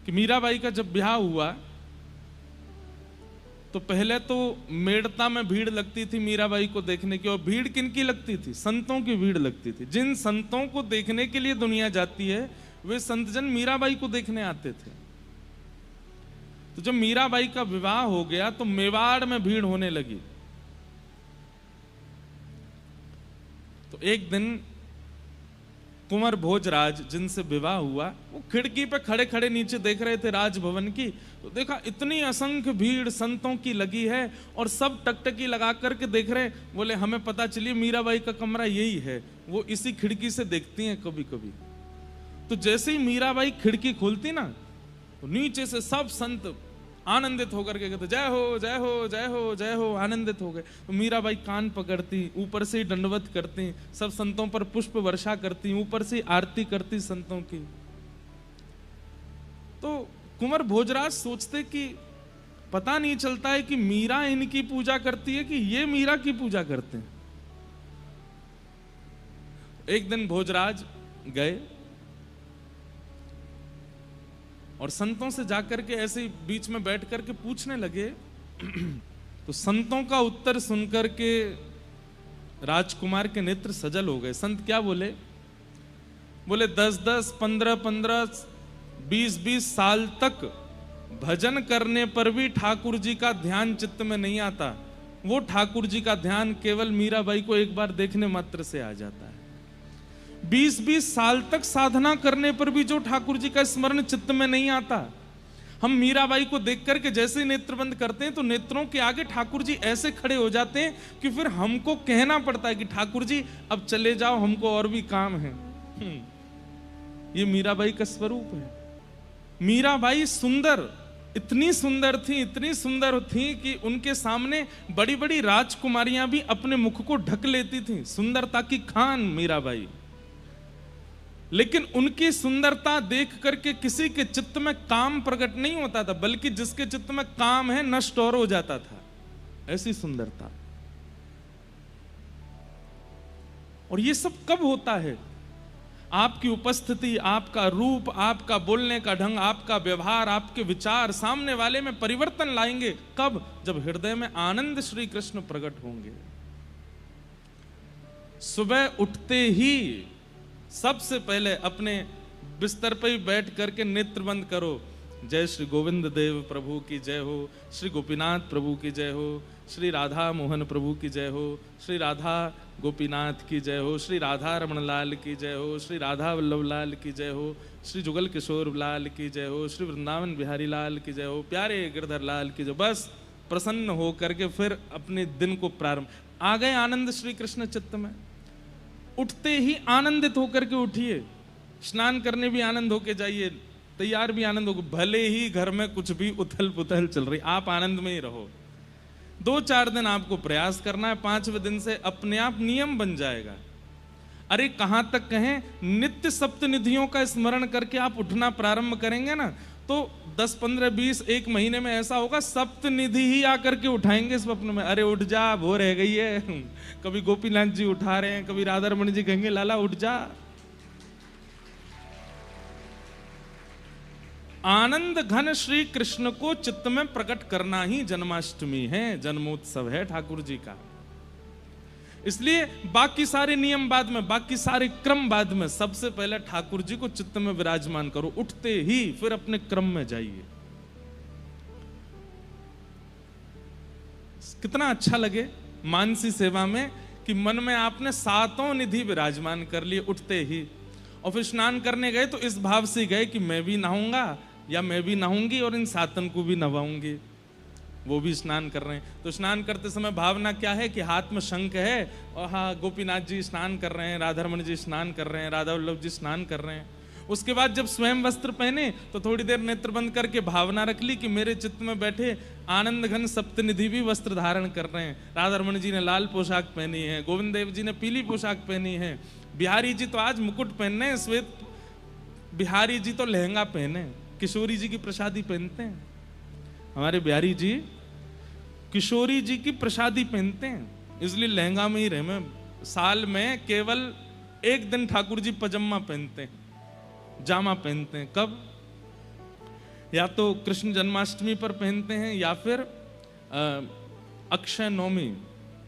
कि मीराबाई का जब ब्याह हुआ तो पहले तो मेड़ता में भीड़ लगती थी मीराबाई को देखने की, और भीड़ किनकी लगती थी? संतों की भीड़ लगती थी। जिन संतों को देखने के लिए दुनिया जाती है वे संतजन मीराबाई को देखने आते थे। तो जब मीराबाई का विवाह हो गया तो मेवाड़ में भीड़ होने लगी। तो एक दिन कुंवर भोजराज जिनसे विवाह हुआ वो खिड़की पे खड़े खड़े नीचे देख रहे थे राजभवन की। तो देखा इतनी असंख्य भीड़ संतों की लगी है और सब टकटकी लगा करके देख रहे। बोले हमें पता चली मीराबाई का कमरा यही है, वो इसी खिड़की से देखती हैं कभी कभी। तो जैसे ही मीराबाई खिड़की खोलती ना तो नीचे से सब संत आनंदित होकर के कहते जय हो जय हो जय हो जय हो, आनंदित हो गए। तो मीराबाई कान पकड़ती, ऊपर से दंडवत करती, सब संतों पर पुष्प वर्षा करती, ऊपर से आरती करती संतों की। तो कुंवर भोजराज सोचते कि पता नहीं चलता है कि मीरा इनकी पूजा करती है कि ये मीरा की पूजा करते हैं। एक दिन भोजराज गए और संतों से जाकर के ऐसे ही बीच में बैठ करके पूछने लगे। तो संतों का उत्तर सुनकर के राजकुमार के नेत्र सजल हो गए। संत क्या बोले? बोले 10-10, 15-15, 20-20 साल तक भजन करने पर भी ठाकुर जी का ध्यान चित्त में नहीं आता। वो ठाकुर जी का ध्यान केवल मीराबाई को एक बार देखने मात्र से आ जाता है। 20-20 साल तक साधना करने पर भी जो ठाकुर जी का स्मरण चित्त में नहीं आता। हम मीराबाई को देख करके जैसे ही नेत्र बंद करते हैं तो नेत्रों के आगे ठाकुर जी ऐसे खड़े हो जाते हैं कि फिर हमको कहना पड़ता है कि ठाकुर जी अब चले जाओ, हमको और भी काम है। ये मीराबाई का स्वरूप है। मीराबाई सुंदर, इतनी सुंदर थी, इतनी सुंदर थी कि उनके सामने बड़ी बड़ी राजकुमारियां भी अपने मुख को ढक लेती थी। सुंदरता की खान मीराबाई। लेकिन उनकी सुंदरता देख करके किसी के चित्त में काम प्रकट नहीं होता था, बल्कि जिसके चित्त में काम है नष्ट और हो जाता था। ऐसी सुंदरता। और ये सब कब होता है? आपकी उपस्थिति, आपका रूप, आपका बोलने का ढंग, आपका व्यवहार, आपके विचार सामने वाले में परिवर्तन लाएंगे। कब? जब हृदय में आनंद श्री कृष्ण प्रकट होंगे। सुबह उठते ही सबसे पहले अपने बिस्तर पर ही बैठ करके नेत्र बंद करो। जय श्री गोविंद देव प्रभु की जय हो, श्री गोपीनाथ प्रभु की जय हो, श्री राधा मोहन प्रभु की जय हो, श्री राधा गोपीनाथ की जय हो, श्री राधा रमण लाल की जय हो, श्री राधा वल्लभ लाल की जय हो, श्री जुगल किशोर लाल की जय हो, श्री वृंदावन बिहारी लाल की जय हो, प्यारे गिरधर लाल की जय। बस प्रसन्न हो करके फिर अपने दिन को प्रारंभ। आ गए आनंद श्री कृष्ण चित्त में। उठते ही आनंदित होकर के उठिए। स्नान करने भी आनंद होके जाइए, तैयार भी आनंद हो। भले ही घर में कुछ भी उथल पुथल चल रही, आप आनंद में ही रहो। 2-4 दिन आपको प्रयास करना है, 5वें दिन से अपने आप नियम बन जाएगा। अरे कहां तक कहें, नित्य सप्तनिधियों का स्मरण करके आप उठना प्रारंभ करेंगे ना तो 10, 15, 20, 1 महीने में ऐसा होगा सप्तनिधि ही आकर के उठाएंगे स्वप्न में। अरे उठ जा, वो रह गई है। कभी गोपीनाथ जी उठा रहे हैं, कभी राधा रमण जी कहेंगे लाला उठ जा। आनंद घन श्री कृष्ण को चित्त में प्रकट करना ही जन्माष्टमी है, जन्मोत्सव है ठाकुर जी का। इसलिए बाकी सारे नियम बाद में, बाकी सारे क्रम बाद में, सबसे पहले ठाकुर जी को चित्त में विराजमान करो। उठते ही फिर अपने क्रम में जाइए। कितना अच्छा लगे मानसी सेवा में कि मन में आपने 7 निधि विराजमान कर लिए उठते ही। और फिर स्नान करने गए तो इस भाव से गए कि मैं भी नहाऊंगा या मैं भी नहाऊंगी और इन 7 को भी नहवाऊंगी। वो भी स्नान कर रहे हैं। तो स्नान करते समय भावना क्या है कि हाथ में शंख है और हाँ गोपीनाथ जी स्नान कर रहे हैं, राधा रमण जी स्नान कर रहे हैं, राधा वल्लभ जी स्नान कर रहे हैं। उसके बाद जब स्वयं वस्त्र पहने तो थोड़ी देर नेत्र बंद करके भावना रख ली कि मेरे चित्त में बैठे आनंद घन सप्तनिधि भी वस्त्र धारण कर रहे हैं। राधा रमण जी ने लाल पोशाक पहनी है, गोविंद देव जी ने पीली पोशाक पहनी है, बिहारी जी तो आज मुकुट पहनने हैं, श्वेत बिहारी जी तो लहंगा पहने, किशोरी जी की प्रसादी पहनते हैं। हमारे बिहारी जी किशोरी जी की प्रसादी पहनते हैं, इसलिए लहंगा में ही रहे। मैं साल में केवल 1 दिन ठाकुर जी पजामा पहनते हैं, जामा पहनते हैं। कब? या तो कृष्ण जन्माष्टमी पर पहनते हैं या फिर अक्षय नवमी,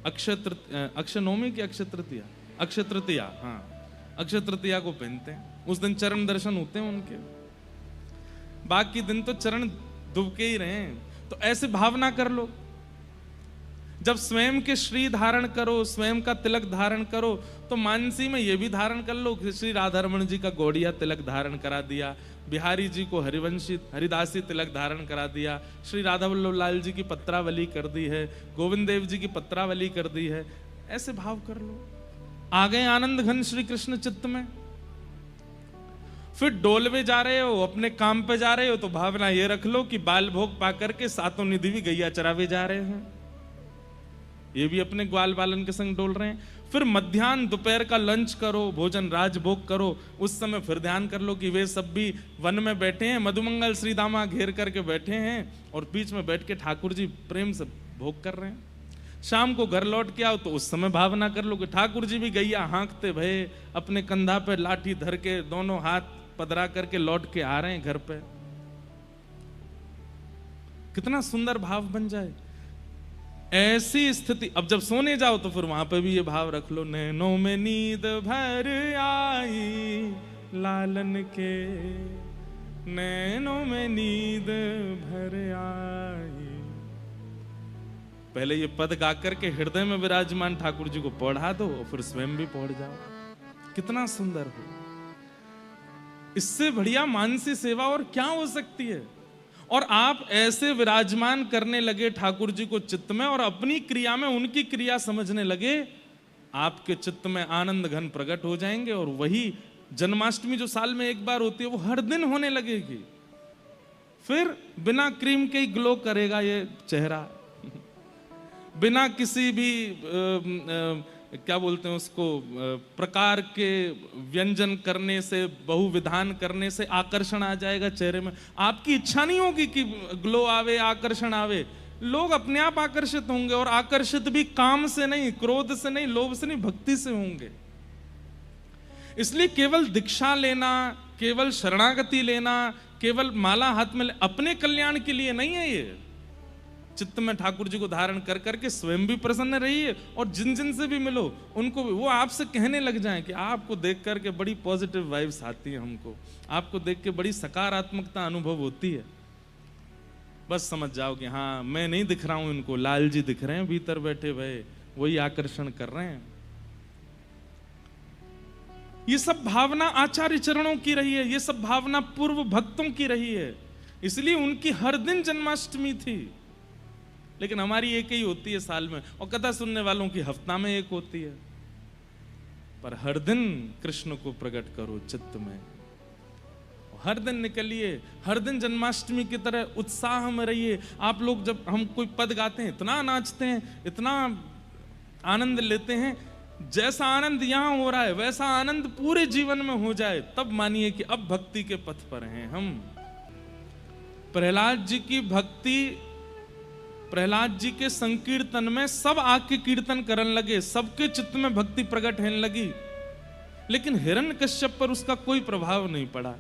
अक्षय नवमी की अक्षय तृतीया, अक्षय तृतीया, हाँ अक्षय तृतीया को पहनते हैं। उस दिन चरण दर्शन होते हैं उनके, बाकी दिन तो चरण दुबके ही रहे। तो ऐसे भावना कर लो, जब स्वयं के श्री धारण करो, स्वयं का तिलक धारण करो, तो मानसी में ये भी धारण कर लो। श्री राधारमण जी का गौड़िया तिलक धारण करा दिया, बिहारी जी को हरिवंशी हरिदासी तिलक धारण करा दिया, श्री राधा वल्लभ लाल जी की पत्रावली कर दी है, गोविंद देव जी की पत्रावली कर दी है। ऐसे भाव कर लो, आ गए आनंद घन श्री कृष्ण चित्त में। फिर डोलवे जा रहे हो, अपने काम पे जा रहे हो, तो भावना ये रख लो कि बाल भोग पा करके सातों निधि भी गैया चरावे जा रहे हैं, ये भी अपने ग्वाल बालन के संग डोल रहे हैं। फिर मध्याह्न दोपहर का लंच करो, भोजन राजभोग करो, उस समय फिर ध्यान कर लो कि वे सब भी वन में बैठे हैं, मधुमंगल श्री दामा घेर करके बैठे हैं और बीच में बैठ के ठाकुर जी प्रेम से भोग कर रहे हैं। शाम को घर लौट के आओ तो उस समय भावना कर लो कि ठाकुर जी भी गैया हाँकते भये अपने कंधा पे लाठी धर के दोनों हाथ पधरा करके लौट के आ रहे हैं घर पे। कितना सुंदर भाव बन जाए ऐसी स्थिति। अब जब सोने जाओ तो फिर वहां पे भी ये भाव रख लो, नैनों में नींद भर आई लालन के, नैनों में नींद भर आई। पहले ये पद गा करके हृदय में विराजमान ठाकुर जी को पढ़ा दो और फिर स्वयं भी पढ़ जाओ, कितना सुंदर हो। इससे बढ़िया मानसी सेवा और क्या हो सकती है। और आप ऐसे विराजमान करने लगे ठाकुर जी को चित्त में और अपनी क्रिया में उनकी क्रिया समझने लगे, आपके चित्त में आनंद घन प्रकट हो जाएंगे। और वही जन्माष्टमी जो साल में एक बार होती है वो हर दिन होने लगेगी। फिर बिना क्रीम के ही ग्लो करेगा ये चेहरा, बिना किसी भी क्या बोलते हैं उसको प्रकार के व्यंजन करने से, बहुविधान करने से आकर्षण आ जाएगा चेहरे में। आपकी इच्छा नहीं होगी कि ग्लो आवे, आकर्षण आवे, लोग अपने आप आकर्षित होंगे। और आकर्षित भी काम से नहीं, क्रोध से नहीं, लोभ से नहीं, भक्ति से होंगे। इसलिए केवल दीक्षा लेना, केवल शरणागति लेना, केवल माला हाथ में अपने कल्याण के लिए नहीं है। ये चित्त में ठाकुर जी को धारण कर करके स्वयं भी प्रसन्न रहिए और जिन जिन से भी मिलो उनको भी वो आपसे कहने लग जाएं कि आपको देख करके बड़ी पॉजिटिव वाइब्स आती है, हमको आपको देख के बड़ी सकारात्मकता अनुभव होती है। बस समझ जाओ कि हाँ, मैं नहीं दिख रहा हूं इनको, लाल जी दिख रहे हैं भीतर बैठे हुए, वही आकर्षण कर रहे हैं। ये सब भावना आचार्य चरणों की रही है, ये सब भावना पूर्व भक्तों की रही है। इसलिए उनकी हर दिन जन्माष्टमी थी, लेकिन हमारी एक ही होती है साल में, और कथा सुनने वालों की हफ्ता में एक होती है। पर हर दिन कृष्ण को प्रकट करो चित्त में, हर दिन निकलिए, हर दिन जन्माष्टमी की तरह उत्साह में रहिए। आप लोग जब हम कोई पद गाते हैं इतना नाचते हैं, इतना आनंद लेते हैं, जैसा आनंद यहां हो रहा है वैसा आनंद पूरे जीवन में हो जाए, तब मानिए कि अब भक्ति के पथ पर हैं हम। प्रहलाद जी की भक्ति, प्रहलाद जी के संकीर्तन में सब आके कीर्तन करने लगे, सबके चित्त में भक्ति प्रकट होने लगी, लेकिन हिरण्यकश्यप पर उसका कोई प्रभाव नहीं पड़ा।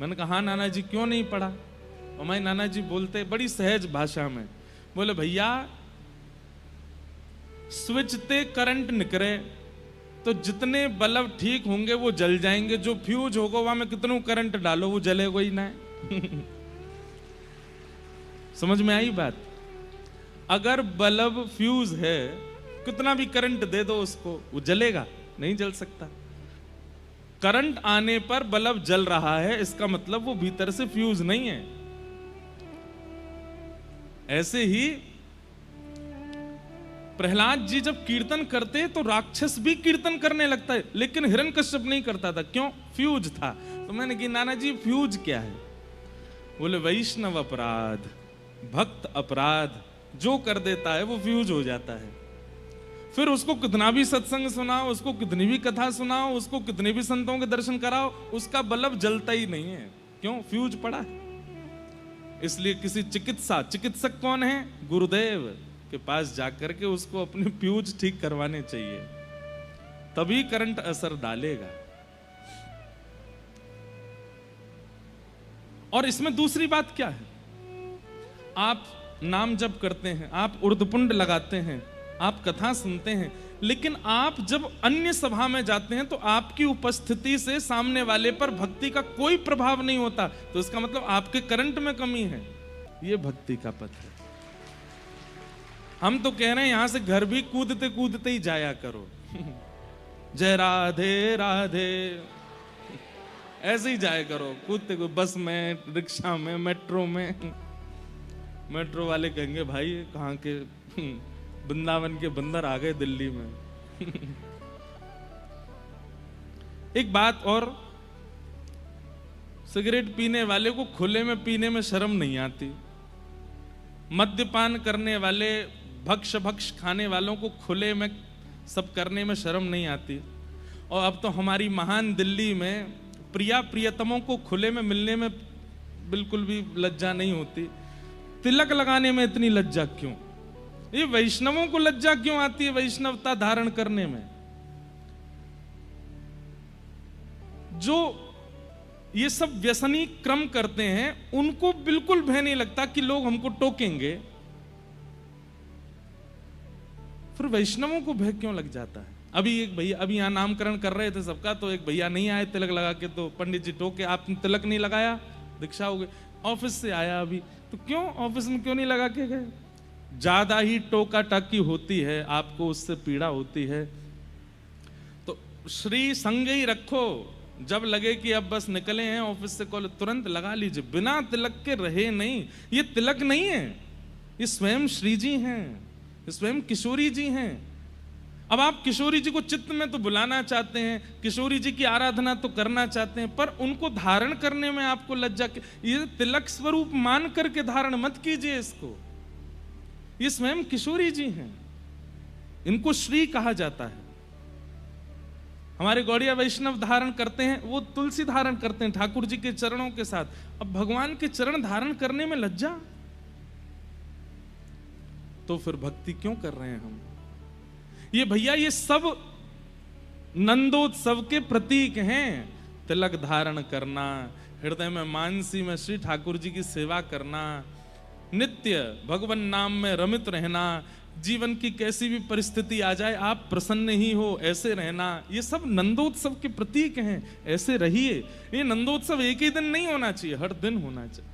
मैंने कहा नाना जी क्यों नहीं पड़ा? और मैं नाना जी बोलते बड़ी सहज भाषा में, बोले भैया स्विच ते करंट निकले तो जितने बल्ब ठीक होंगे वो जल जाएंगे, जो फ्यूज होगा वहां में कितनों करंट डालो वो जलेगा ही ना। समझ में आई बात? अगर बल्ब फ्यूज है, कितना भी करंट दे दो उसको, वो जलेगा नहीं, जल सकता। करंट आने पर बल्ब जल रहा है, इसका मतलब वो भीतर से फ्यूज नहीं है। ऐसे ही प्रहलाद जी जब कीर्तन करते तो राक्षस भी कीर्तन करने लगता है, लेकिन हिरण्यकश्यप नहीं करता था। क्यों? फ्यूज था। तो मैंने कहा नाना जी फ्यूज क्या है? बोले वैष्णव अपराध, भक्त अपराध जो कर देता है वो फ्यूज हो जाता है। फिर उसको कितना भी सत्संग सुनाओ, उसको कितनी भी कथा सुनाओ, उसको कितने भी संतों के दर्शन कराओ, उसका बल्ब जलता ही नहीं है। क्यों? फ्यूज पड़ा है। इसलिए किसी चिकित्सक कौन है? गुरुदेव के पास जाकर के उसको अपने फ्यूज ठीक करवाने चाहिए, तभी करंट असर डालेगा। और इसमें दूसरी बात क्या है, आप नाम जप करते हैं, आप उर्दपुंड लगाते हैं, आप कथा सुनते हैं, लेकिन आप जब अन्य सभा में जाते हैं तो आपकी उपस्थिति से सामने वाले पर भक्ति का कोई प्रभाव नहीं होता, तो इसका मतलब आपके करंट में कमी है। ये भक्ति का पथ है। हम तो कह रहे हैं यहां से घर भी कूदते कूदते ही जाया करो जय राधे राधे, ऐसे ही जाया करो कूदते कूदते, बस में, रिक्शा में, मेट्रो में। मेट्रो वाले कहेंगे भाई कहाँ के वृंदावन के बंदर आ गए दिल्ली में एक बात और, सिगरेट पीने वाले को खुले में पीने में शर्म नहीं आती, मद्यपान करने वाले, भक्ष खाने वालों को खुले में सब करने में शर्म नहीं आती, और अब तो हमारी महान दिल्ली में प्रिया प्रियतमों को खुले में मिलने में बिल्कुल भी लज्जा नहीं होती। तिलक लगाने में इतनी लज्जा क्यों? ये वैष्णवों को लज्जा क्यों आती है वैष्णवता धारण करने में? जो ये सब व्यसनी क्रम करते हैं उनको बिल्कुल भय नहीं लगता कि लोग हमको टोकेंगे, फिर वैष्णवों को भय क्यों लग जाता है? अभी एक भैया, अभी यहां नामकरण कर रहे थे सबका, तो एक भैया नहीं आए तिलक लगा के, तो पंडित जी टोके, आपने तिलक नहीं लगाया, दीक्षा हो गई। ऑफिस से आया अभी, तो क्यों ऑफिस में क्यों नहीं लगा के गए? ज्यादा ही टोका टाकी होती है, आपको उससे पीड़ा होती है, तो श्री संग ही रखो। जब लगे कि अब बस निकले हैं ऑफिस से कॉलेज, तुरंत लगा लीजिए, बिना तिलक के रहे नहीं। ये तिलक नहीं है, ये स्वयं श्री जी हैं, ये स्वयं किशोरी जी हैं। अब आप किशोरी जी को चित्त में तो बुलाना चाहते हैं, किशोरी जी की आराधना तो करना चाहते हैं, पर उनको धारण करने में आपको लज्जा। ये तिलक स्वरूप मान करके धारण मत कीजिए इसको। ये स्वयं किशोरी जी हैं, इनको श्री कहा जाता है। हमारे गौड़िया वैष्णव धारण करते हैं, वो तुलसी धारण करते हैं ठाकुर जी के चरणों के साथ। अब भगवान के चरण धारण करने में लज्जा, तो फिर भक्ति क्यों कर रहे हैं हम? ये भैया ये सब नंदोत्सव के प्रतीक हैं। तिलक धारण करना, हृदय में मानसी में श्री ठाकुर जी की सेवा करना, नित्य भगवान नाम में रमित रहना, जीवन की कैसी भी परिस्थिति आ जाए आप प्रसन्न ही हो ऐसे रहना, ये सब नंदोत्सव के प्रतीक हैं। ऐसे रहिए। ये नंदोत्सव एक ही दिन नहीं होना चाहिए, हर दिन होना चाहिए।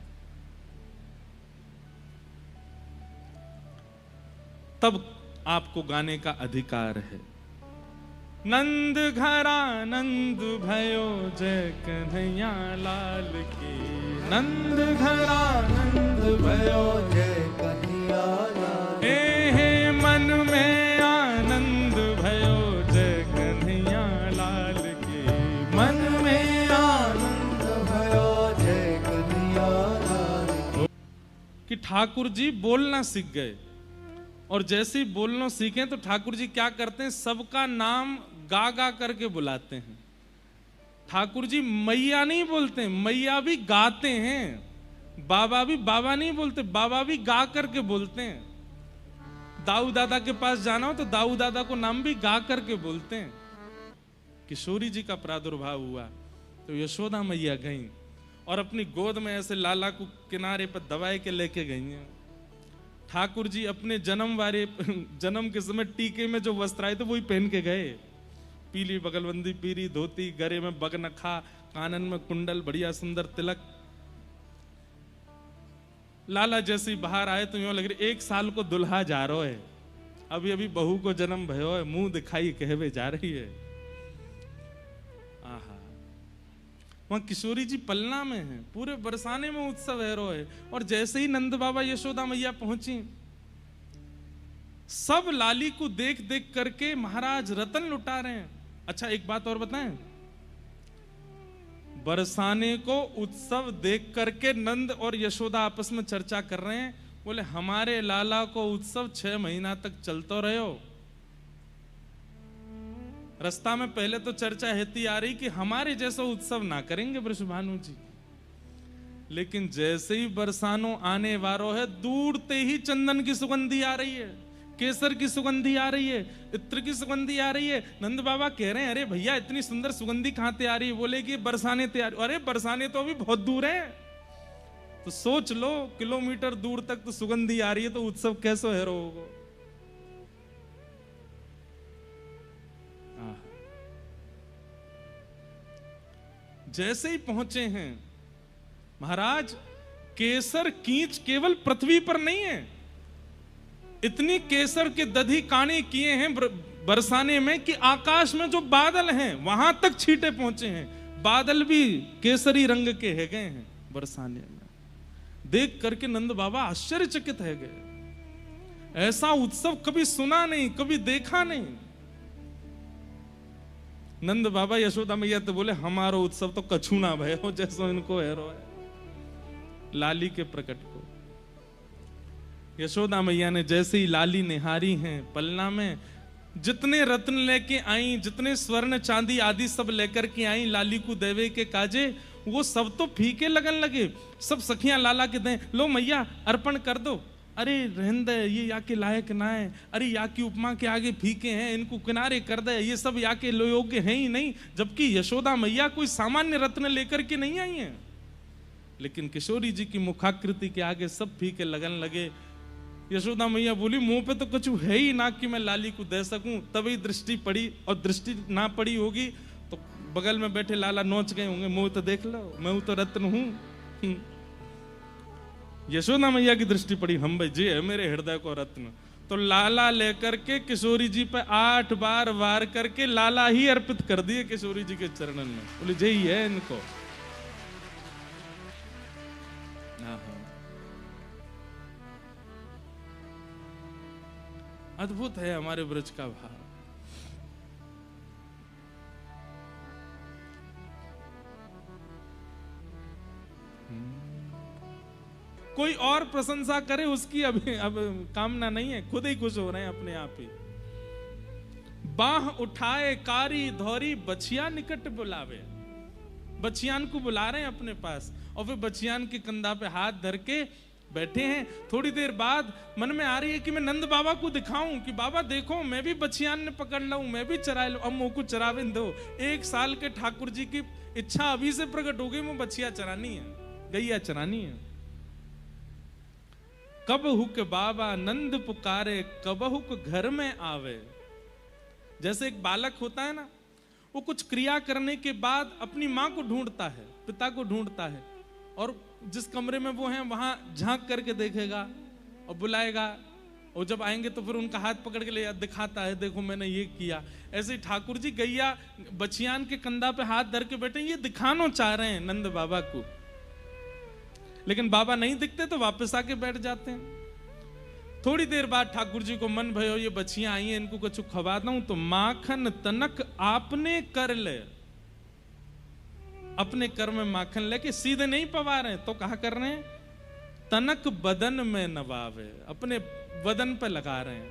तब आपको गाने का अधिकार है। नंद घरा नंद भयो जय कन्हैया लाल की, नंद घरा नंद भयो जय कन्हैया लाल, हे मन में आनंद भयो जय कन्हैया लाल की, मन में आनंद भयो जय कन्हैया लाल। कि ठाकुर जी बोलना सीख गए, और जैसे ही बोलना सीखें तो ठाकुर जी क्या करते हैं, सबका नाम गा गा करके बुलाते हैं। ठाकुर जी मैया नहीं बोलते, मैया भी गाते हैं। बाबा भी बाबा नहीं बोलते, बाबा भी गा करके बोलते हैं। दाऊ दादा के पास जाना हो तो दाऊ दादा को नाम भी गा करके बोलते हैं। किशोरी जी का प्रादुर्भाव हुआ तो यशोदा मैया गईं और अपनी गोद में ऐसे लाला को किनारे पर दबाए के लेके गई हैं। ठाकुर जी अपने जन्म के समय टीके में जो वस्त्र आए थे वही पहन के गए, पीली बगलबंदी, पीली धोती, गले में बगनखा, कानन में कुंडल, बढ़िया सुंदर तिलक। लाला जैसे बाहर आए तो यूं लग रही 1 साल को दुल्हा जा रहा है, अभी अभी बहू को जन्म भयो है, मुंह दिखाई कहवे जा रही है। आहा, वहां किशोरी जी पलना में है, पूरे बरसाने में उत्सव है रो है। और जैसे ही नंद बाबा यशोदा मैया पहुंची, सब लाली को देख देख करके महाराज रतन लुटा रहे हैं। अच्छा एक बात और बताएं, बरसाने को उत्सव देख करके नंद और यशोदा आपस में चर्चा कर रहे हैं, बोले हमारे लाला को उत्सव 6 महीना तक चलते रहे हो। रास्ता में पहले तो चर्चा हेती आ रही कि हमारे जैसा उत्सव ना करेंगे वृषभानु जी, लेकिन जैसे ही बरसानो आने वालों है, दूर ते ही चंदन की सुगंधी आ रही है, केसर की सुगंधी आ रही है, इत्र की सुगंधी आ रही है। नंद बाबा कह रहे हैं अरे भैया इतनी सुंदर सुगंधी कहां से आ रही है? बोले कि बरसाने तैयार। अरे बरसाने तो अभी बहुत दूर है, तो सोच लो, किलोमीटर दूर तक तो सुगंधी आ रही है, तो उत्सव कैसे है होगा। जैसे ही पहुंचे हैं महाराज, केसर कींच केवल पृथ्वी पर नहीं है, इतनी केसर के दधी काने किए हैं बरसाने में कि आकाश में जो बादल हैं वहां तक छींटे पहुंचे हैं। बादल भी केसरी रंग के है गए हैं बरसाने में। देख करके नंद बाबा आश्चर्यचकित है गए। ऐसा उत्सव कभी सुना नहीं, कभी देखा नहीं। नंद बाबा यशोदा मैया तो बोले, हमारो उत्सव तो कछु ना भय हो जैसो इनको हैरो है। लाली के प्रकट को यशोदा मैया ने जैसे ही लाली निहारी हैं पलना में, जितने रत्न लेके आई, जितने स्वर्ण चांदी आदि सब लेकर के आई लाली को देवे के काजे, वो सब तो फीके लगन लगे। सब सखियां लाला के दें, लो मैया अर्पण कर दो। अरे रहन दे, ये या के लायक ना है, अरे या की उपमा के आगे फीके हैं, इनको किनारे कर दे, ये सब या के योग्य हैं ही नहीं। जबकि यशोदा मैया कोई सामान्य रत्न लेकर के नहीं आई हैं, लेकिन किशोरी जी की मुखाकृति के आगे सब फीके लगन लगे। यशोदा मैया बोली, मुंह पे तो कुछ है ही ना कि मैं लाली को दे सकूं। तभी दृष्टि पड़ी, और दृष्टि ना पड़ी होगी तो बगल में बैठे लाला नोच गए होंगे, मुंह तो देख लो, मैं तो रत्न हूं। यशोदा मैया की दृष्टि पड़ी, हम भाई जी है मेरे हृदय को रत्न। तो लाला लेकर के किशोरी जी पे 8 बार वार करके लाला ही अर्पित कर दिए किशोरी जी के चरणन में। बोले जे ही है इनको। अद्भुत है हमारे ब्रज का भाव। कोई और प्रशंसा करे उसकी अब कामना नहीं है, खुद ही खुश हो रहे हैं अपने आप ही। बाह उठाए कारी धौरी बछिया निकट बुलावे, बछियान को बुला रहे हैं अपने पास, और फिर बछियान के कंधा पे हाथ धर के बैठे हैं। थोड़ी देर बाद मन में आ रही है कि मैं नंद बाबा को दिखाऊं कि बाबा देखो मैं भी बछियान ने पकड़ लूं, मैं भी चरा लूं। अब मुंह को चरावे दो। 1 साल के ठाकुर जी की इच्छा अभी से प्रकट हो गई, वो बछिया चरानी है, गैया चरानी है। कब हुक बाबा नंद पुकारे, कब हुक घर में आवे। जैसे एक बालक होता है ना, वो कुछ क्रिया करने के बाद अपनी माँ को ढूंढता है, पिता को ढूंढता है, और जिस कमरे में वो हैं वहां झांक करके देखेगा और बुलाएगा, और जब आएंगे तो फिर उनका हाथ पकड़ के ले दिखाता है, देखो मैंने ये किया। ऐसे ही ठाकुर जी गैया बछियान के कंधा पे हाथ धर के बैठे, ये दिखाना चाह रहे हैं नंद बाबा को, लेकिन बाबा नहीं दिखते तो वापस आके बैठ जाते हैं। थोड़ी देर बाद ठाकुर जी को मन भयो, ये बछियां आई हैं, इनको कुछ खवा दूं, तो माखन तनक आपने कर ले। अपने कर में माखन लेके सीधे नहीं पवा रहे, तो कहा कर रहे हैं, तनक बदन में नवावे, अपने बदन पे लगा रहे हैं।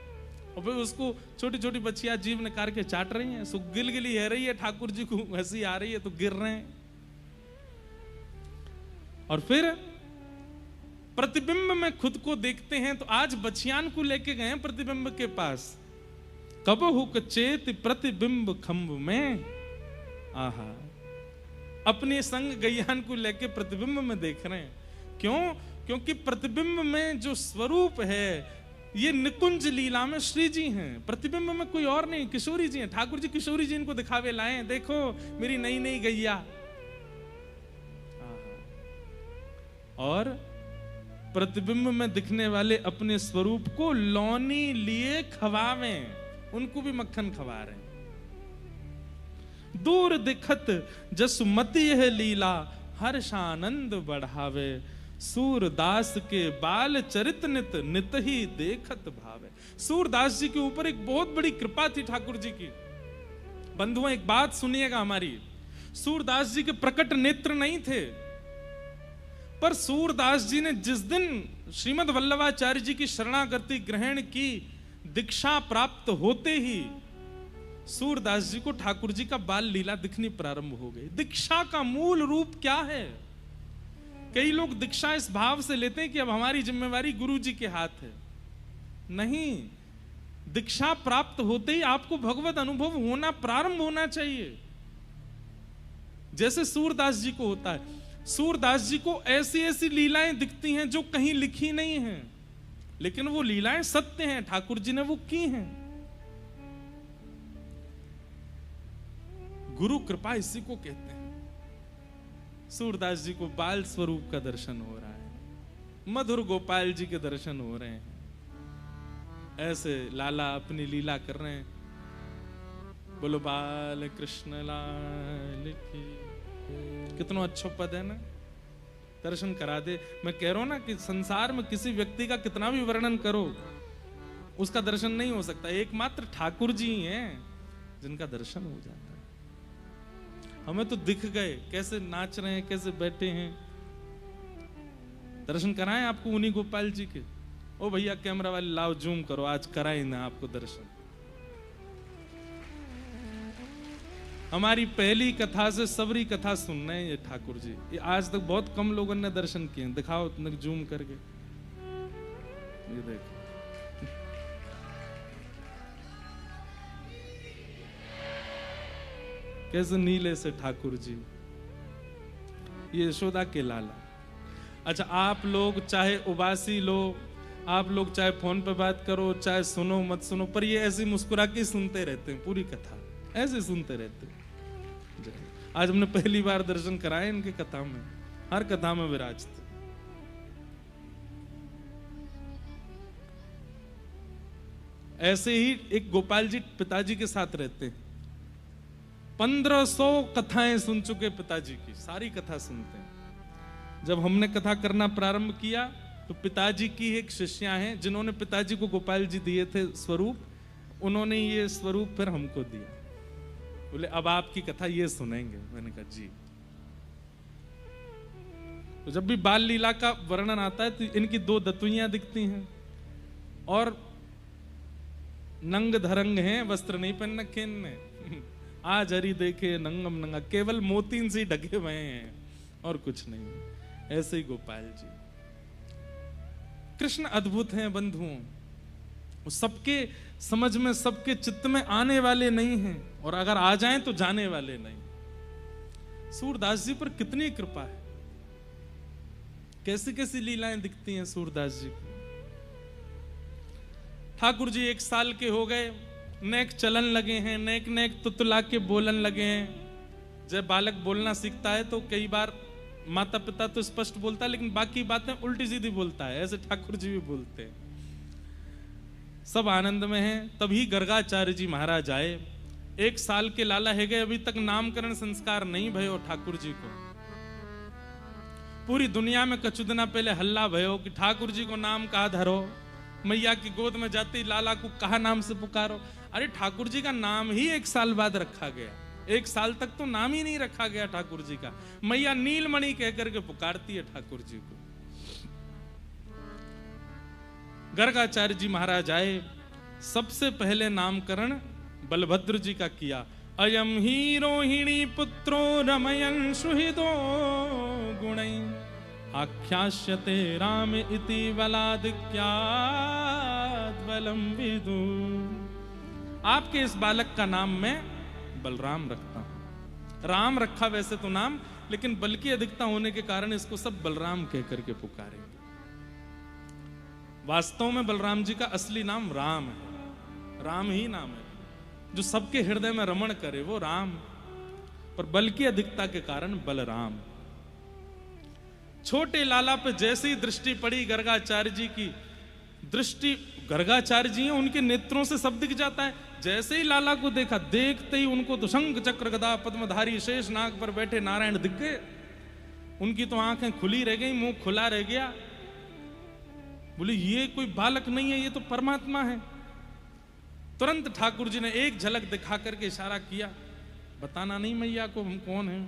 और फिर उसको छोटी छोटी बच्चियां जीभ निकाल के चाट रही हैं। सो गिलगिली है रही है, ठाकुर जी को हंसी आ रही है तो गिर रहे हैं। और फिर प्रतिबिंब में खुद को देखते हैं, तो आज बछियान को लेके गए हैं प्रतिबिंब के पास। कब हुक चेत प्रतिबिंब खंब में, आहा, अपने संग गैयान को लेके प्रतिबिंब में देख रहे हैं। क्यों? क्योंकि प्रतिबिंब में जो स्वरूप है, ये निकुंज लीला में श्री जी हैं, प्रतिबिंब में कोई और नहीं, किशोरी जी हैं। ठाकुर जी किशोरी जी इनको दिखावे लाए, देखो मेरी नई नई गैया। और प्रतिबिंब में दिखने वाले अपने स्वरूप को लौनी लिए खवावें, उनको भी मक्खन खवा रहे हैं। दूर दिखत जसुमती है लीला, हर्षानंद बढ़ावे, सूरदास के बाल चरित नित नित ही देखत भावे। सूरदास जी के ऊपर एक बहुत बड़ी कृपा थी ठाकुर जी की। बंधुओं एक बात सुनिएगा हमारी, सूरदास जी के प्रकट नेत्र नहीं थे, पर सूरदास जी ने जिस दिन श्रीमद् वल्लभाचार्य जी की शरणागति ग्रहण की, दीक्षा प्राप्त होते ही सूरदास जी को ठाकुर जी का बाल लीला दिखनी प्रारंभ हो गई। दीक्षा का मूल रूप क्या है? कई लोग दीक्षा इस भाव से लेते हैं कि अब हमारी जिम्मेवारी गुरु जी के हाथ है। नहीं, दीक्षा प्राप्त होते ही आपको भगवत अनुभव होना प्रारंभ होना चाहिए, जैसे सूरदास जी को होता है। सूरदास जी को ऐसी ऐसी लीलाएं दिखती हैं जो कहीं लिखी नहीं हैं, लेकिन वो लीलाएं सत्य हैं, ठाकुर जी ने वो की हैं। गुरु कृपा इसी को कहते हैं। सूरदास जी को बाल स्वरूप का दर्शन हो रहा है, मधुर गोपाल जी के दर्शन हो रहे हैं, ऐसे लाला अपनी लीला कर रहे हैं। बोलो बाल कृष्ण लाल की। कितना अच्छा पद है ना, दर्शन करा दे। मैं कह रहा हूं ना कि संसार में किसी व्यक्ति का कितना भी वर्णन करो, उसका दर्शन नहीं हो सकता। एकमात्र ठाकुर जी ही हैं जिनका दर्शन हो जाता है। हमें तो दिख गए कैसे नाच रहे हैं, कैसे बैठे हैं। दर्शन कराएं आपको उन्हीं गोपाल जी के। ओ भैया कैमरा वाले लाओ, जूम करो, आज कराएं ना आपको दर्शन। हमारी पहली कथा से सबरी कथा सुन रहे हैं ये ठाकुर जी। ये आज तक बहुत कम लोगों ने दर्शन किए। दिखाओ जूम करके, ये देखो। कैसे नीले से ठाकुर जी, ये यशोदा के लाला। अच्छा, आप लोग चाहे उबासी लो, आप लोग चाहे फोन पे बात करो, चाहे सुनो मत सुनो, पर ये ऐसे मुस्कुरा के सुनते रहते हैं पूरी कथा, ऐसे सुनते रहते हैं। आज हमने पहली बार दर्शन कराए इनके कथा में, हर कथा में विराजते। ऐसे ही एक गोपाल जी पिताजी के साथ रहते हैं। 1500 कथाएं सुन चुके पिताजी की, सारी कथा सुनते हैं। जब हमने कथा करना प्रारंभ किया तो पिताजी की एक शिष्या हैं जिन्होंने पिताजी को गोपाल जी दिए थे स्वरूप, उन्होंने ये स्वरूप फिर हमको दिया। बोले अब आपकी कथा ये सुनेंगे। मैंने कहा जी। तो जब भी बाल लीला का वर्णन आता है तो इनकी 2 दतुइयां दिखती हैं और नंग धरंग हैं, वस्त्र नहीं पहन रखे इनने। आज हरी देखे नंगम नंगा, केवल मोतीन से ढके हुए हैं और कुछ नहीं। ऐसे ही गोपाल जी। कृष्ण अद्भुत हैं बंधुओं, सबके समझ में, सबके चित्त में आने वाले नहीं हैं, और अगर आ जाएं तो जाने वाले नहीं। सूरदास जी पर कितनी कृपा है, कैसी कैसी लीलाएं दिखती हैं सूरदास जी को। ठाकुर जी 1 साल के हो गए, नेक चलन लगे हैं, नेक नेक तुतला के बोलन लगे हैं। जब बालक बोलना सीखता है तो कई बार माता पिता तो स्पष्ट बोलता है, लेकिन बाकी बातें उल्टी सीधी बोलता है। ऐसे ठाकुर जी भी बोलते हैं। सब आनंद में हैं। तभी गर्गाचार्य जी महाराज आए। 1 साल के लाला है गए, अभी तक नामकरण संस्कार नहीं भयो ठाकुर जी को। पूरी दुनिया में कछु दिना पहले हल्ला भयो कि ठाकुर जी को नाम कहा धरो, मैया की गोद में जाती लाला को कहा नाम से पुकारो। अरे ठाकुर जी का नाम ही 1 साल बाद रखा गया, 1 साल तक तो नाम ही नहीं रखा गया ठाकुर जी का। मैया नीलमणि कह करके पुकारती है ठाकुर जी को। गर्गाचार्य जी महाराज आए, सबसे पहले नामकरण बलभद्र जी का किया। अयम ही रोहिणी पुत्रो रमयन सुहृदो गुणै आख्यास्यते राम इति बलादिक्याद्बलं विदु। आपके इस बालक का नाम मैं बलराम रखता हूं। राम रखा वैसे तो नाम, लेकिन बल की अधिकता होने के कारण इसको सब बलराम कह करके पुकारेंगे। वास्तव में बलराम जी का असली नाम राम है, राम ही नाम है। जो सबके हृदय में रमण करे वो राम, पर बल की अधिकता के कारण बलराम। छोटे लाला पे जैसे ही दृष्टि पड़ी गर्गाचार्य जी की दृष्टि, गर्गाचार्य जी हैं, उनके नेत्रों से सब दिख जाता है। जैसे ही लाला को देखा, देखते ही उनको तो शंख चक्र गदा पद्मधारी शेष नाग पर बैठे नारायण दिख गए। उनकी तो आंखें खुली रह गई, मुंह खुला रह गया। बोले ये कोई बालक नहीं है, ये तो परमात्मा है। तुरंत ठाकुर जी ने एक झलक दिखा करके इशारा किया, बताना नहीं मैया को हम कौन हैं।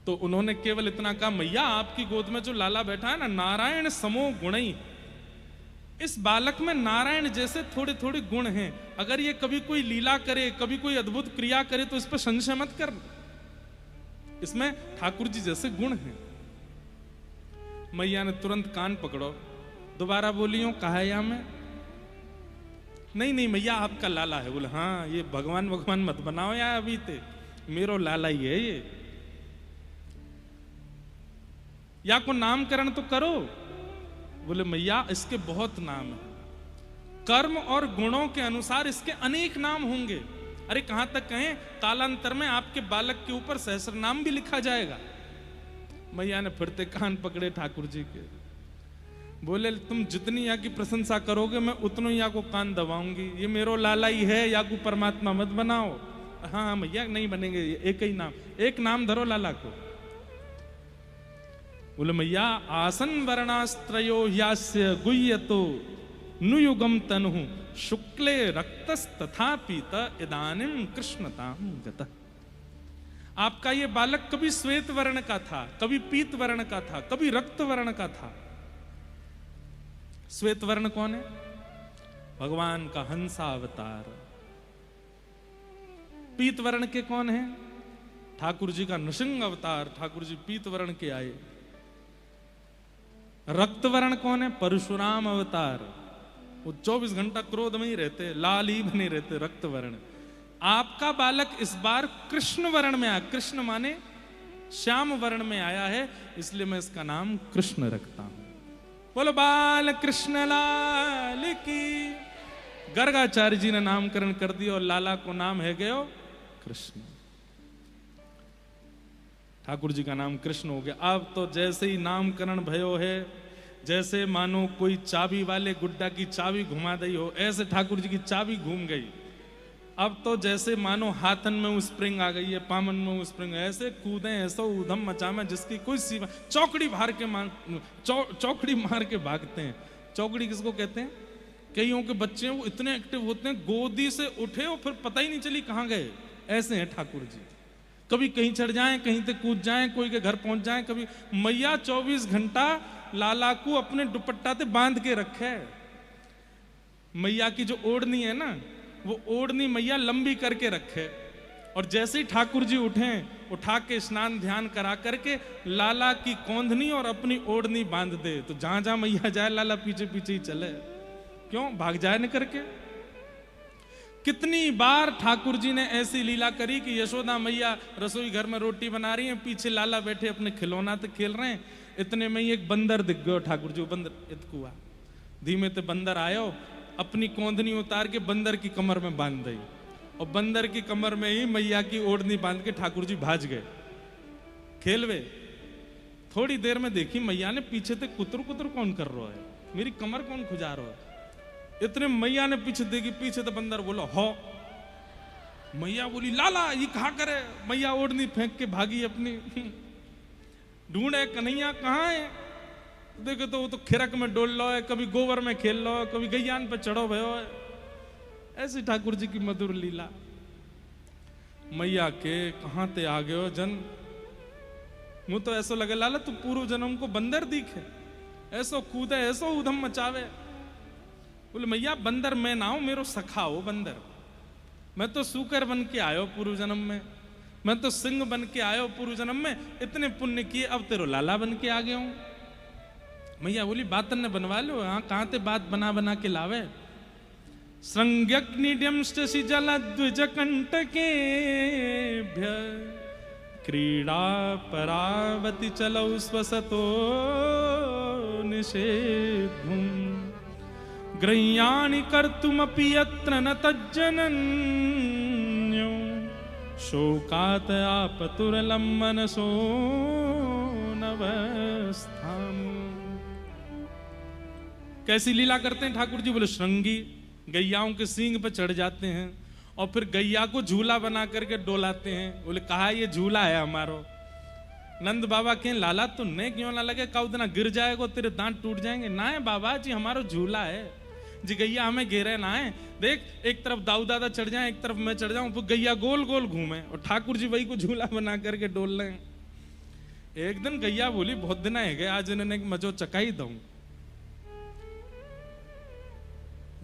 तो उन्होंने केवल इतना कहा, मैया आपकी गोद में जो लाला बैठा है ना, नारायण समो गुणई। इस बालक में नारायण जैसे थोड़े थोड़े गुण हैं। अगर ये कभी कोई लीला करे, कभी कोई अद्भुत क्रिया करे तो इस पर संशय मत कर, इसमें ठाकुर जी जैसे गुण हैं। मैया ने तुरंत कान पकड़ो, दोबारा बोलियो कहा या मैं? नहीं नहीं मैया आपका लाला है। बोले हाँ, ये भगवान भगवान मत बनाओ या, अभी ते मेरो लाला ही है ये। या को नामकरण तो करो। बोले मैया इसके बहुत नाम है, कर्म और गुणों के अनुसार इसके अनेक नाम होंगे। अरे कहां तक कहें, कालांतर में आपके बालक के ऊपर सहस्र नाम भी लिखा जाएगा। मैया ने फिरते कान पकड़े ठाकुर जी के, बोले तुम जितनी यहाँ की प्रशंसा करोगे मैं उतनों यहाँ को कान दबाऊंगी। ये मेरो लाला ही है, या को परमात्मा मत बनाओ। हाँ मैया नहीं बनेंगे, एक ही नाम, एक नाम धरो लाला को। बोले मैया आसन वर्णास्त्रयो ह्यास्य गुह्यतो नुयुगम तनु शुक्ले रक्तस तथा पीत इदानीम कृष्णताम गतः। आपका ये बालक कभी श्वेत वर्ण का था, कभी पीत वर्ण का था, कभी रक्त वर्ण का था। श्वेत वर्ण कौन है? भगवान का हंसा अवतार। पीत वर्ण के कौन है? ठाकुर जी का नृसिंह अवतार। ठाकुर जी पीत वर्ण के आए। रक्त वर्ण कौन है? परशुराम अवतार। वो 24 घंटा क्रोध में ही रहते, लाल ही बने रहते, रक्त वर्ण। आपका बालक इस बार कृष्ण वर्ण में आया। कृष्ण माने श्याम वर्ण में आया है, इसलिए मैं इसका नाम कृष्ण रखता हूं। बोलो बाल कृष्ण लाल की। गर्गाचार्य जी ने नामकरण कर दिया और लाला को नाम है गयो कृष्ण। ठाकुर जी का नाम कृष्ण हो गया। अब तो जैसे ही नामकरण भयो है, जैसे मानो कोई चाबी वाले गुड्डा की चाबी घुमा दी हो, ऐसे ठाकुर जी की चाबी घूम गई। अब तो जैसे मानो हाथन में वो स्प्रिंग आ गई है, पामन में वो स्प्रिंग, ऐसे कूदे, ऐसा ऊधम मचामे जिसकी कोई सीमा। चौकड़ी मार के भागते हैं। चौकड़ी किसको कहते हैं? कईयों के बच्चे वो इतने एक्टिव होते हैं, गोदी से उठे और फिर पता ही नहीं चली कहां गए। ऐसे हैं ठाकुर जी। कभी कहीं चढ़ जाएं, कहीं से कूद जाएं, कोई के घर पहुंच जाएं। कभी मैया 24 घंटा लाला को अपने दुपट्टा से बांध के रखे। मैया की जो ओढ़नी है ना, वो ओढ़नी मैया लंबी करके रखे। और जैसे ही ठाकुर जी उठे, उठा के स्नान ध्यान करा करके लाला की कौंधनी और अपनी ओढ़नी बांध दे। तो जहां जहां मैया जाए लाला पीछे पीछे ही चले। क्यों भाग जाए न करके। कितनी बार ठाकुर जी ने ऐसी लीला करी कि यशोदा मैया रसोई घर में रोटी बना रही हैं, पीछे लाला बैठे अपने खिलौना ते खेल रहे हैं। इतने में ही एक बंदर दिख गयो। ठाकुर जी बंदर इतकुआ धीमे ते बंदर आयो, अपनी कौंधनी उतार के बंदर की कमर में बांध दी। और बंदर की कमर में ही मैया की ओढ़नी बांध के ठाकुर जी भाज गए खेलवे। थोड़ी देर में देखी मैया ने पीछे से कुतर कुतर कौन कर रहा है, मेरी कमर कौन खुजा रहा है। इतने मैया ने पीछे देखी, पीछे तो बंदर बोलो हो। मैया बोली लाला ये कहा करे। मैया ओढ़नी फेंक के भागी अपनी। ढूंढे कन्हैया कहाँ है। देखो तो वो तो खिरक में डोल लो है, कभी गोबर में खेल लो, कभी गैयान पे चढ़ो भयो है। ऐसी ठाकुर जी की मधुर लीला। मैया के कहां ते आ गयो जन। मुझे तो ऐसा लगे लाला तू पूर्व जन्म को बंदर दिखे, ऐसो कूदे, ऐसो उधम मचावे। बोले मैया बंदर मैं ना हूं, मेरो सखा हो बंदर। मैं तो सूकर बन के आयो पूर्व जन्म में, मैं तो सिंह बन के आयो पूर्व जन्म में। इतने पुण्य किए, अब तेरो लाला बन के आ गया हूं। मैया बोली बातन ने बनवा लो। हाँ कहां ते बात बना बना के लावे। श्रृंग्यग्निड्यंष्टि जलद्विज कंटके क्रीड़ा परावति चलौ स्वसतो निषेधुम ग्रह्याणि कर्तुमपि यत्र न तज्जनन्यो शोकात् आपतुरलं मनसो नवस्थाम्। कैसी लीला करते हैं ठाकुर जी। बोले श्रृंगी गैयाओं के सींग पे चढ़ जाते हैं और फिर गैया को झूला बना करके डोलाते हैं। बोले कहा ये झूला है हमारो। नंद बाबा के लाला तो नहीं क्यों ना लगे, कौदना गिर जाएगा तेरे दांत टूट जाएंगे। ना है बाबा जी हमारो झूला है जी, गैया हमें घेरे ना है। देख एक तरफ दाऊ दादा चढ़ जाए, एक तरफ मैं चढ़ जाऊं, फिर गैया गोल गोल घूमे और ठाकुर जी वही को झूला बना करके डोल रहे हैं। एक दिन गैया बोली बहुत दिन है गए, आज इन्होंने मजो चकाई दूं।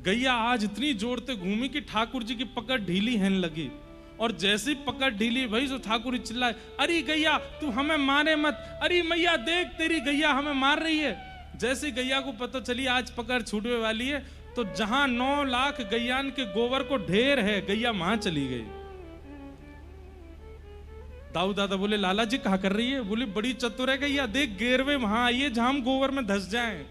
गैया आज इतनी जोर से घूमी कि ठाकुर जी की पकड़ ढीली है लगी। और जैसी पकड़ ढीली भाई तो ठाकुर जी चिल्लाए, अरे गैया तू हमें मारे मत, अरे मैया देख तेरी गैया हमें मार रही है। जैसे गैया को पता चली आज पकड़ छूटने वाली है, तो जहां 9 लाख गैयान के गोबर को ढेर है, गैया वहां चली गई। दाऊ दादा बोले लाला जी कहा कर रही है? बोले बड़ी चतुर है गैया, देख गेरवे वहां आइए जहां हम गोबर में धस जाएं।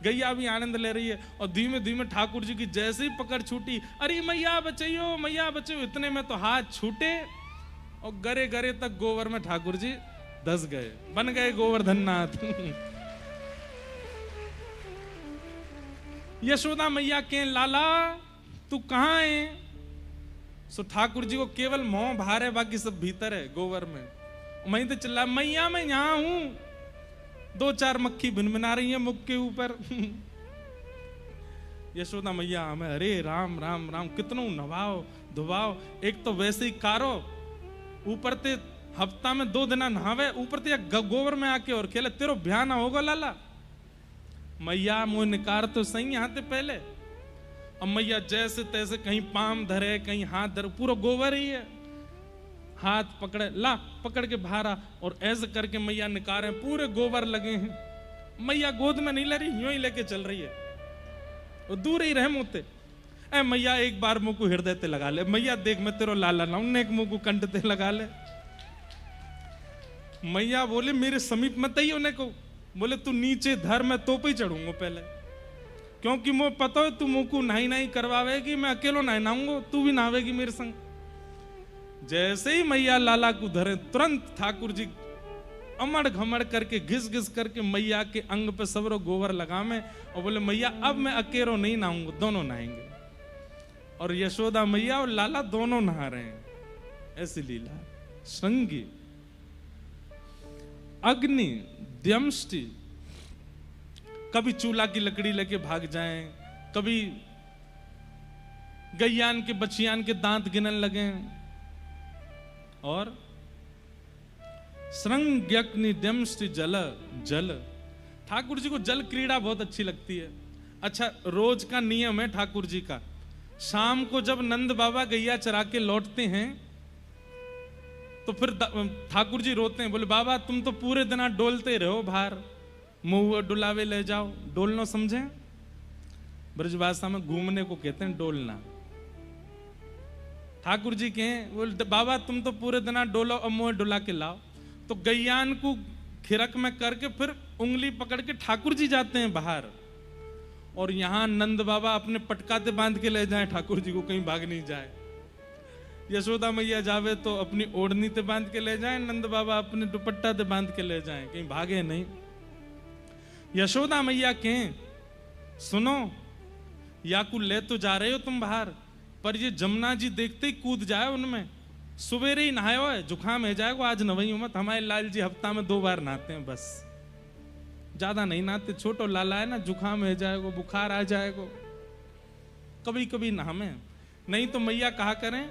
गैया भी आनंद ले रही है और धीमे धीमे ठाकुर जी की जैसे ही पकड़ छूटी, अरे मैया बचाइयो मैया बचाइयो, इतने में तो हाथ छूटे और गरे गरे तक गोबर में ठाकुर जी धस गए, बन गए गोवर्धन नाथ। यशोदा मैया के लाला तू कहां है? सो ठाकुर जी को केवल मोह बाहर है, बाकी सब भीतर है गोबर में। वहीं तो चिल्ला मैया मैं यहां हूं। 2-4 मक्खी भिनभिना रही है मुख के ऊपर। यशोदा मैया हमें अरे राम राम राम कितनों नवाओ धुवाओ, एक तो वैसे ही कारो, ऊपर ते हफ्ता में 2 दिन नहावे, ऊपर ते गोबर में आके और खेले, तेरो ब्याह ना होगा लाला। मैया मुंह निकार तो सही यहाँ ते पहले। अब मैया जैसे तैसे कहीं पाम धरे कहीं हाथ धरे, पूरा गोबर ही है, हाथ पकड़े ला पकड़ के भारा और ऐसे करके मैया निकारे, पूरे गोबर लगे हैं। मैया गोद में नहीं ले रही, यूं ही लेके चल रही है, वो दूर ही रहे मुँहते। ए मैया एक बार मुंह को हृदय ते लगा ले, मैया देख मैं तेरो लाला लाऊं, एक मुंह को कंठ ते लगा ले। मैया बोले मेरे समीप मत ही उन्हें को, बोले तू नीचे धर मैं तो पे ही चढ़ूंगा पहले, क्योंकि मुझे पता है तू मुंह को नहीं नहीं करवावेगी, मैं अकेलो नहीं नहाऊंगा, तू भी नहावेगी मेरे संग। जैसे ही मैया लाला को धरे, तुरंत ठाकुर जी अमड़ घमड़ करके घिस घिस करके मैया के अंग पे सबरो गोबर लगा में और बोले मैया अब मैं अकेलो नहीं नहाऊंगा, दोनों नहाएंगे। और यशोदा मैया और लाला दोनों नहा रहे हैं। ऐसी लीला श्रृंगी अग्नि द्यमष्टि, कभी चूल्हा की लकड़ी लेके भाग जाएं, कभी गैयान के बछियान के दांत गिनन लगे, और श्रृंग्यग्नि द्यमष्टि जल जल। ठाकुर जी को जल क्रीड़ा बहुत अच्छी लगती है। अच्छा रोज का नियम है ठाकुर जी का, शाम को जब नंद बाबा गैया चरा के लौटते हैं तो फिर ठाकुर जी रोते हैं, बोले बाबा तुम तो पूरे दिन डोलते रहो बाहर, मुंह डुलावे ले जाओ। डोलना समझे? ब्रज भाषा में घूमने को कहते हैं डोलना। ठाकुर जी कहें बोले बाबा तुम तो पूरे दिन डोलो और मुंह डुला के लाओ। तो गैयान को खिरक में करके फिर उंगली पकड़ के ठाकुर जी जाते हैं बाहर, और यहां नंद बाबा अपने पटकाते बांध के ले जाएं ठाकुर जी को, कहीं भाग नहीं जाए। यशोदा मैया जावे तो अपनी ओढ़नी ते बांध के ले जाएं, नंद बाबा अपने दुपट्टा ते बांध के ले जाएं, कहीं भागे नहीं। यशोदा मैया कहें सुनो या को ले तो जा रहे हो तुम बाहर, पर ये जमुना जी देखते ही कूद जाए उनमें, सुबेरे ही नहायो है, जुकाम है जाएगा, आज नवई मत। हमारे लाल जी हफ्ता में 2 बार नहाते हैं बस, ज्यादा नहीं नहाते। छोटो लाला है ना, जुकाम है जाएगा, बुखार आ जाएगा, कभी कभी नहामे। नहीं तो मैया कहा करें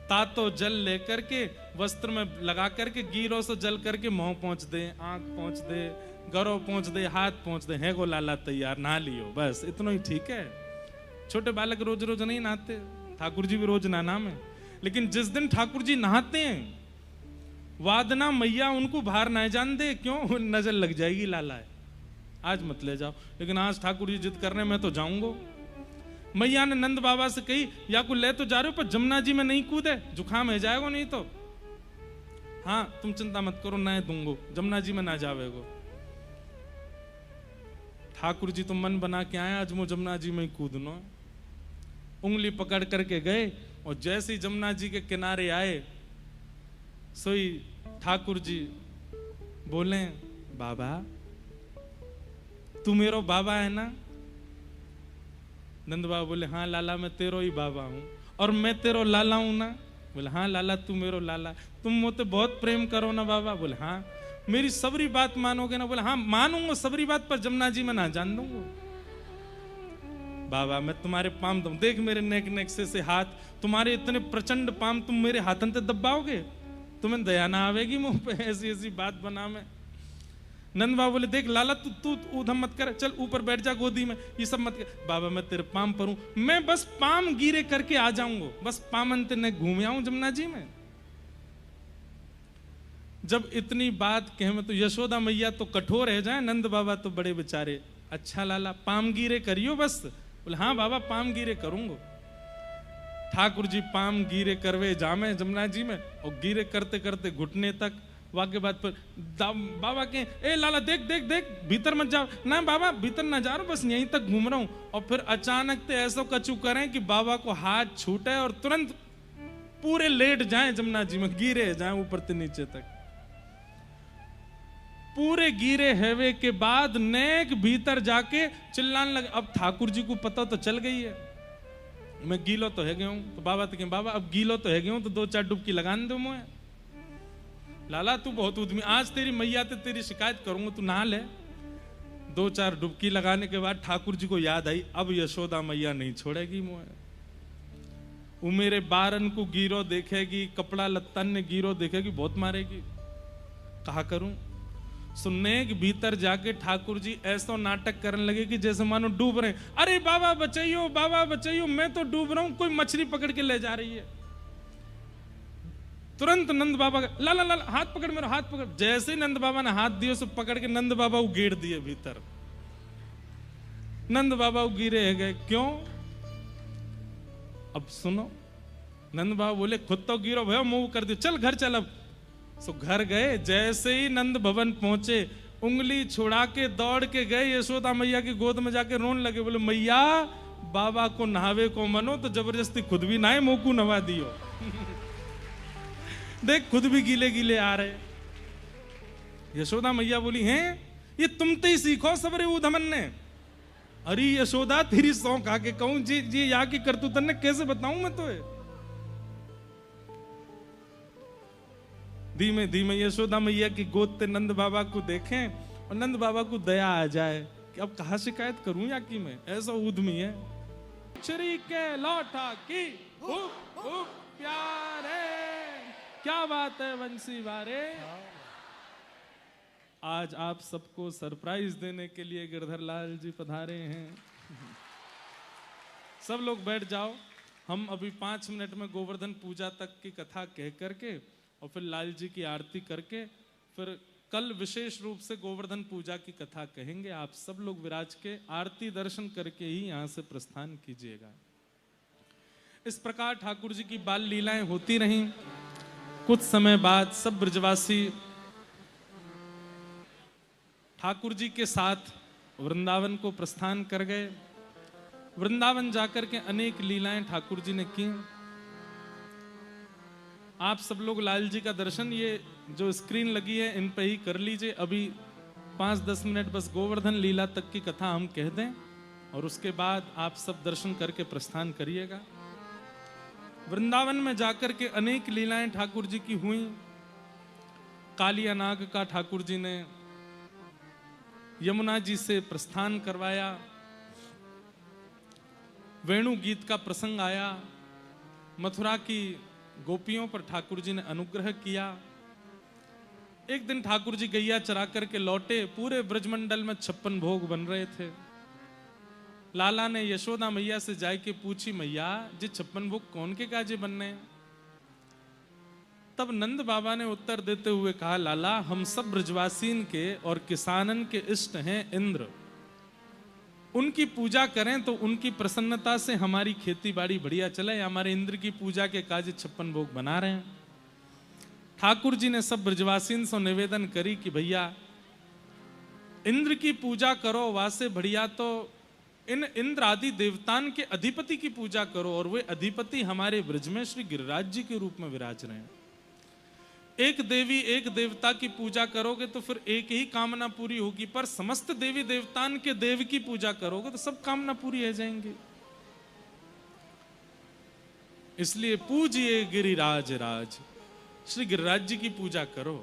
तातो जल लेकर के वस्त्र में लगा करके गीरों से जल करके मुंह पहुंच दे, आंख पहुंच दे, गरो पहुंच दे, हाथ पहुंच दे, है गो लाला तैयार, नहा लियो, बस इतना ही ठीक है। छोटे बालक रोज रोज नहीं नहाते, ठाकुर जी भी रोज नहाना में, लेकिन जिस दिन ठाकुर जी नहाते हैं वादना मैया उनको बाहर ना जान दे, क्यों नजर लग जाएगी लाला है, आज मत ले जाओ। लेकिन आज ठाकुर जी जिद करने में तो जाऊंगा। मैया ने नंद बाबा से कही या को ले तो जा रहे हो पर जमुना जी में नहीं कूदे, जुकाम है जाएगा नहीं तो। हाँ तुम चिंता मत करो, ना दूंगो, जमुना जी में ना जावेगो। ठाकुर जी तो मन बना के आए आज मुझे जमुना जी में ही कूदनो। उंगली पकड़ करके गए और जैसे ही जमुना जी के किनारे आए सोई ठाकुर जी बोले बाबा तू मेरो बाबा है ना? नंद बाबा बोले हाँ लाला मैं तेरो ही बाबा हूं, और मैं तेरो लाला हूं ना? बोले हाँ लाला तू मेरो लाला, तुम मुझे बहुत प्रेम करो ना बाबा? बोले हाँ। मेरी सबरी बात मानोगे ना? बोले हाँ मानूंगा सबरी बात, पर जमुना जी में ना जान दूंगा। बाबा मैं तुम्हारे पाम दूं, देख मेरे नेक से हाथ, तुम्हारे इतने प्रचंड पाम, तुम मेरे हाथन ते दबाओगे? तुम्हें दया ना आवेगी मुंह पे ऐसी ऐसी बात बना में। नंद बाबा बोले देख लाला तू उधम मत कर, चल ऊपर बैठ जा गोदी में, ये सब मत कर। बाबा मैं तेरे पाम पर हूं, मैं बस पाम गिरे करके आ जाऊंगा, बस पामन ते न घूम आऊं जमुना जी में। जब इतनी बात कहे में तो यशोदा मैया तो कठोर है जाए, नंद बाबा तो बड़े बेचारे, अच्छा लाला पाम गिरे करियो बस। बोले हाँ बाबा पाम गिरे करूंगा। ठाकुर जी पाम गीरे करवे जामे जमुना जी में, और गीरे करते करते घुटने तक। वाके बाद पर बाबा के ए लाला देख देख देख भीतर मत जाओ ना बाबा, भीतर ना जा रहा हूं, बस यहीं तक घूम रहा हूं। और फिर अचानक से ऐसा कचू करें कि बाबा को हाथ छूटे और तुरंत पूरे लेट जाएं जमुना जी में, गिरे जाएं ऊपर से नीचे तक। पूरे गिरे हेवे के बाद नेक भीतर जाके चिल्लाने लगे। अब ठाकुर जी को पता तो चल गई है मैं गीलो तो है गया हूं। तो बाबा तो कहें बाबा अब गीलो तो है गया हूं तो 2-4 डुबकी लगाने दो मुझे। लाला तू बहुत उद्यमी, आज तेरी मैया ते तेरी शिकायत करूंगा, तू नहा ले। 2-4 डुबकी लगाने के बाद ठाकुर जी को याद आई अब यशोदा मैया नहीं छोड़ेगी मुझे। वो मेरे बारन को गिरो देखेगी, कपड़ा लत्तन ने गिरो देखेगी, बहुत मारेगी। कहा करूं? सुनने के भीतर जाके ठाकुर जी ऐसा नाटक करने लगे कि जैसे मानो डूब रहे। अरे बाबा बचाइयो, मैं तो डूब रहा हूं, कोई मछली पकड़ के ले जा रही है। तुरंत नंद बाबा ला ला ला हाथ पकड़, मेरा हाथ पकड़। जैसे ही नंद बाबा ने हाथ दिए, सब पकड़ के नंद बाबा को गिर दिए भीतर। नंद बाबा को गिरे गए। क्यों? अब सुनो, नंद बाबा बोले खुद तो गिरो भैया, मुंह कर दियो, चल घर चल। अब सो घर गए। जैसे ही नंद भवन पहुंचे, उंगली छुड़ा के दौड़ के गए यशोदा मैया की गोद में जाके रोने लगे। बोले मैया बाबा को नहावे को मनो तो जबरदस्ती खुद भी नहाए, मुंह को नवा दियो। देख खुद भी गीले गीले आ रहे। यशोदा मैया बोली हैं ये तुम तो ही सीखो सबरे उधमन ने। अरे यशोदा तेरी सौंख आके कहूं जी जी यहाँ की करतूतन ने कैसे बताऊं मैं तो। धीमे धीमे यशोदा मैया की गोद ते नंद बाबा को देखें और नंद बाबा को दया आ जाए कि अब कहां शिकायत करूं या की मैं, ऐसा उद्यमी है। श्री के लौटा की प्यारे, क्या बात है वंशी वारे। आज आप सबको सरप्राइज देने के लिए गिरधर लाल जी पधारे हैं। सब लोग बैठ जाओ। हम अभी 5 मिनट में गोवर्धन पूजा तक की कथा कह करके और फिर लाल जी की आरती करके फिर कल विशेष रूप से गोवर्धन पूजा की कथा कहेंगे। आप सब लोग विराज के आरती दर्शन करके ही यहां से प्रस्थान कीजिएगा। इस प्रकार ठाकुर जी की बाल लीलाएं होती रहीं। कुछ समय बाद सब ब्रजवासी ठाकुर जी के साथ वृंदावन को प्रस्थान कर गए। वृंदावन जाकर के अनेक लीलाएं ठाकुर जी ने की। आप सब लोग लाल जी का दर्शन ये जो स्क्रीन लगी है इन पे ही कर लीजिए। अभी 5-10 मिनट बस गोवर्धन लीला तक की कथा हम कह दें और उसके बाद आप सब दर्शन करके प्रस्थान करिएगा। वृंदावन में जाकर के अनेक लीलाएं ठाकुर जी की हुई। कालिया नाग का ठाकुर जी ने यमुना जी से प्रस्थान करवाया। वेणु गीत का प्रसंग आया। मथुरा की गोपियों पर ठाकुर जी ने अनुग्रह किया। एक दिन ठाकुर जी गैया चरा करके लौटे। पूरे ब्रजमंडल में 56 भोग बन रहे थे। लाला ने यशोदा मैया से जाके पूछी मैया जी 56 भोग कौन के काजे बनने हैं? तब नंद बाबा ने उत्तर देते हुए कहा लाला हम सब ब्रजवासीन के और किसानन के इष्ट हैं इंद्र। उनकी पूजा करें तो उनकी प्रसन्नता से हमारी खेती बाड़ी बढ़िया चले। हमारे इंद्र की पूजा के काज 56 भोग बना रहे हैं। ठाकुर जी ने सब ब्रजवासीन से निवेदन करी कि भैया इंद्र की पूजा करो, वासे बढ़िया तो इन इंद्र आदि देवतान के अधिपति की पूजा करो। और वे अधिपति हमारे ब्रज में श्री गिरिराज जी के रूप में विराज रहे हैं। एक देवी एक देवता की पूजा करोगे तो फिर एक ही कामना पूरी होगी, पर समस्त देवी देवतान के देव की पूजा करोगे तो सब कामना पूरी हो जाएंगी। इसलिए पूजिए गिरिराज राज, श्री गिरिराज जी की पूजा करो।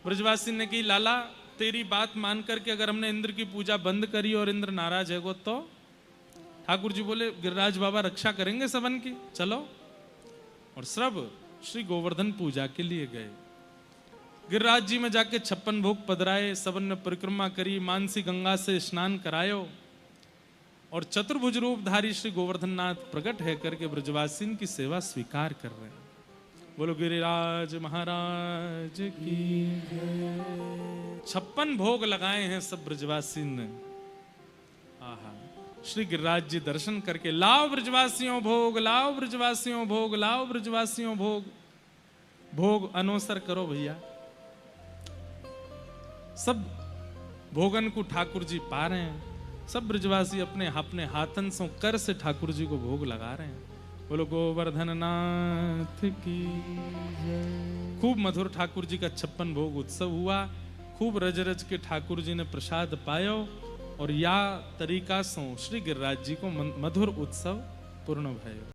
ब्रजवासी ने कही लाला तेरी बात मान करके अगर हमने इंद्र की पूजा बंद करी और इंद्र नाराज है तो? ठाकुर जी बोले गिरिराज बाबा रक्षा करेंगे सबन की, चलो। और सब श्री गोवर्धन पूजा के लिए गए। गिरिराज जी में जाके 56 भोग पधराए। सबन ने परिक्रमा करी, मानसी गंगा से स्नान करायो और चतुर्भुज रूपधारी श्री गोवर्धननाथ प्रकट है करके ब्रजवासीन की सेवा स्वीकार कर रहे हैं। बोलो गिरिराज महाराज की जय। 56 भोग लगाए हैं सब ब्रजवासीन ने। आहा श्री गिरिराज जी दर्शन करके, लाओ ब्रजवासियों भोग, लाओ ब्रजवासियों भोग, लाओ ब्रजवासियों भोग, भोग अनोसर करो भैया। सब भोगन को ठाकुर जी पा रहे हैं, सब ब्रजवासी अपने अपने हाथन से कर से ठाकुर जी को भोग लगा रहे हैं। बोलो गोवर्धन नाथ की जय। खूब मधुर ठाकुर जी का 56 भोग उत्सव हुआ, खूब रज रज के ठाकुर जी ने प्रसाद पायो, और या तरीका से श्री गिरिराज जी को मधुर उत्सव पूर्ण भयो।